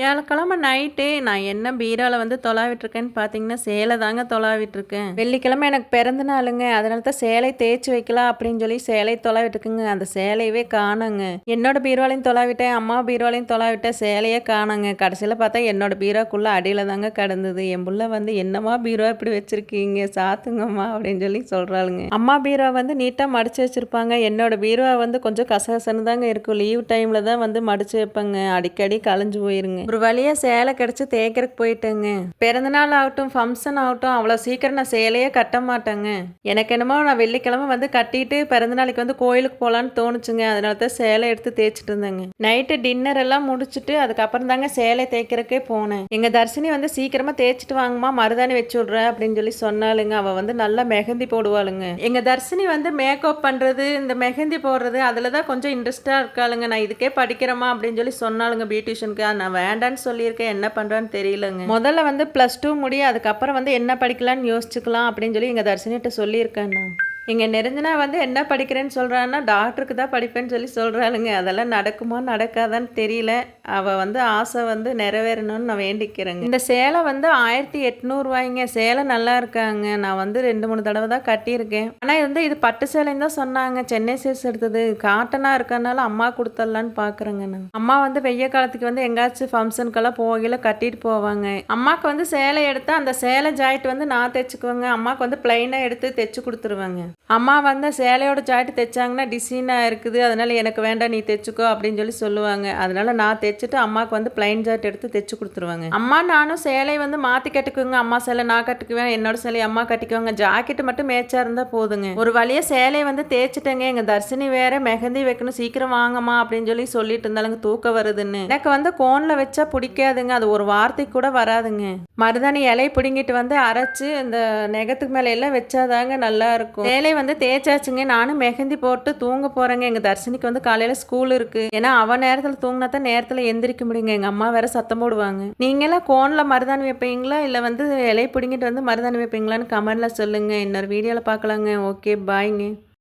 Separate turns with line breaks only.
வியாழக்கிழமை நைட்டு நான் என்ன பீரோவில் வந்து தொலாவிட்டுருக்கேன்னு பார்த்தீங்கன்னா, சேலை தாங்க தொலாவிட்டுருக்கேன். வெள்ளிக்கிழமை எனக்கு பிறந்த நாளுங்க. அதனால தான் சேலை தேய்ச்சி வைக்கலாம் அப்படின்னு சொல்லி சேலை தொலாவிட்டுருக்குங்க. அந்த சேலையவே காணோங்க. என்னோட பீரோலையும் தொலாவிட்டேன், அம்மா பீரோலையும் தொலாவிட்டேன், சேலையே காணோங்க. கடைசியில் பார்த்தா என்னோட பீரோக்குள்ளே அடியில் தாங்க கிடந்தது. என் புள்ள வந்து என்னம்மா பீரோ இப்படி வச்சுருக்கீங்க, சாத்துங்கம்மா அப்படின்னு சொல்லி சொல்கிறாளுங்க. அம்மா பீரோ வந்து நீட்டாக மடித்து வச்சுருப்பாங்க. என்னோட பீரோ வந்து கொஞ்சம் கசகசன்னு தாங்க இருக்கும். லீவ் டைமில் தான் வந்து மடித்து வைப்பேங்க. அடிக்கடி கலைஞ்சு போயிருங்க. ஒரு வழியாக சேலை கிடச்சி தேய்க்கிறதுக்கு போயிட்டேங்க. பிறந்தநாள் ஆகட்டும், ஃபங்க்ஷன் ஆகட்டும், அவ்வளோ சீக்கிரம் நான் சேலையே கட்ட மாட்டேங்க. எனக்கு என்னமோ நான் வெள்ளிக்கிழமை வந்து கட்டிட்டு பிறந்தநாளைக்கு வந்து கோயிலுக்கு போகலான்னு தோணுச்சுங்க. அதனால தான் சேலை எடுத்து தேய்ச்சிட்டு இருந்தேங்க. நைட்டு டின்னர் எல்லாம் முடிச்சுட்டு அதுக்கப்புறம் தாங்க சேலை தேய்க்கிறக்கே போனேன். எங்கள் தர்ஷினி வந்து சீக்கிரமாக தேய்ச்சிட்டு வாங்கம்மா, மருதாணி வச்சு விட்றேன் அப்படின்னு சொல்லி சொன்னாலுங்க. அவள் வந்து நல்லா மெஹந்தி போடுவாளுங்க. எங்கள் தர்ஷினி வந்து மேக்கப் பண்ணுறது, இந்த மெஹந்தி போடுறது அதில் தான் கொஞ்சம் இன்ட்ரெஸ்டாக இருக்காளுங்க. நான் இதுக்கே படிக்கிறேம்மா அப்படின்னு சொல்லி சொன்னாலுங்க பியூட்டிஷனுக்கு. நான் வேண்டான்னு சொல்லியிருக்கேன், என்ன பண்ணுறான்னு தெரியலங்க. முதல்ல வந்து +2 முடியும், அதுக்கப்புறம் வந்து என்ன படிக்கலான்னு யோசிச்சுக்கலாம் அப்படின்னு சொல்லி எங்கள் தர்ஷினிகிட்ட சொல்லியிருக்கேன் நான். இங்கே நெருஞ்சினா வந்து என்ன படிக்கிறேன்னு சொல்கிறான்னா, டாக்டருக்கு தான் படிப்பேன்னு சொல்லி சொல்கிறாளுங்க. அதெல்லாம் நடக்குமா நடக்காதான்னு தெரியல. அவள் வந்து ஆசை வந்து நிறைவேறணும்னு நான் வேண்டிக்கிறேங்க. இந்த சேலை வந்து 1800 சேலை நல்லா இருக்காங்க. நான் வந்து 2-3 தடவை தான் கட்டியிருக்கேன். ஆனால் வந்து இது பட்டு சேலைன்னு தான் சொன்னாங்க. சென்னை சில்க்ஸ் எடுத்தது காட்டனாக இருக்கனால அம்மா கொடுத்துடலான்னு பார்க்குறேங்க. நான் அம்மா வந்து வெய்ய காலத்துக்கு வந்து எங்காச்சும் ஃபங்க்ஷனுக்கெல்லாம் போகையில் கட்டிட்டு போவாங்க. அம்மாவுக்கு வந்து சேலை எடுத்தால் அந்த சேலை ஜாயிண்ட் வந்து நான் தைச்சிக்குவேங்க. அம்மாவுக்கு வந்து பிளைனாக எடுத்து தைச்சி கொடுத்துருவேங்க. அம்மா வந்து சேலையோட ஜாயிண்ட் தைச்சாங்கன்னா டிசைனாக இருக்குது, அதனால் எனக்கு வேண்டாம் நீ தைச்சிக்கோ அப்படின்னு சொல்லி சொல்லுவாங்க. அதனால் நான் தைச்சிட்டு அம்மாவுக்கு வந்து பிளைன் ஜாயிண்ட் எடுத்து தைச்சி கொடுத்துருவாங்க. அம்மா நானும் சேலை வந்து மாற்றி கட்டிக்குவேங்க. அம்மா சேலை நான் கட்டிக்குவேன், என்னோட சேலை அம்மா கட்டிக்குவாங்க. ஜாக்கெட்டு மட்டும் மேட்சாக இருந்தால் போதுங்க. ஒரு வழியாக சேலையை வந்து தேய்ச்சிட்டேங்க. எங்கள் தர்ஷினி வேற மெஹந்தி வைக்கணும், சீக்கிரம் வாங்கம்மா அப்படின்னு சொல்லி சொல்லிட்டு இருந்தாலுங்க, தூக்கம் வருதுன்னு. எனக்கு வந்து கோனில் வச்சா பிடிக்காதுங்க. அது ஒரு வார்த்தைக்கு கூட வராதுங்க. மருதாணி இலை பிடுங்கிட்டு வந்து அரைச்சி இந்த நெகத்துக்கு மேலே எல்லாம் வச்சாதாங்க நல்லா இருக்கும். சேலை வந்து தேய்ச்சாச்சுங்க. நானும் மெஹந்தி போட்டு தூங்க போகிறேங்க. எங்கள் தர்ஷினிக்கு வந்து காலையில் ஸ்கூல் இருக்குது. ஏன்னா அவன் நேரத்தில் தூங்கினா தான் நேரத்தில் எந்திரிக்க முடியுங்க. எங்கள் அம்மா வேற சத்தம் போடுவாங்க. நீங்களாம் கோனில் மருதாணி வைப்பீங்களா, இல்லை வந்து இலை பிடிங்கிட்டு வந்து மருதாணி வைப்பீங்களான்னு கமெண்டில் சொல்லுங்கள். இன்னொரு வீடியோவில் பார்க்கலாங்க. ஓகே, பாய்ங்க.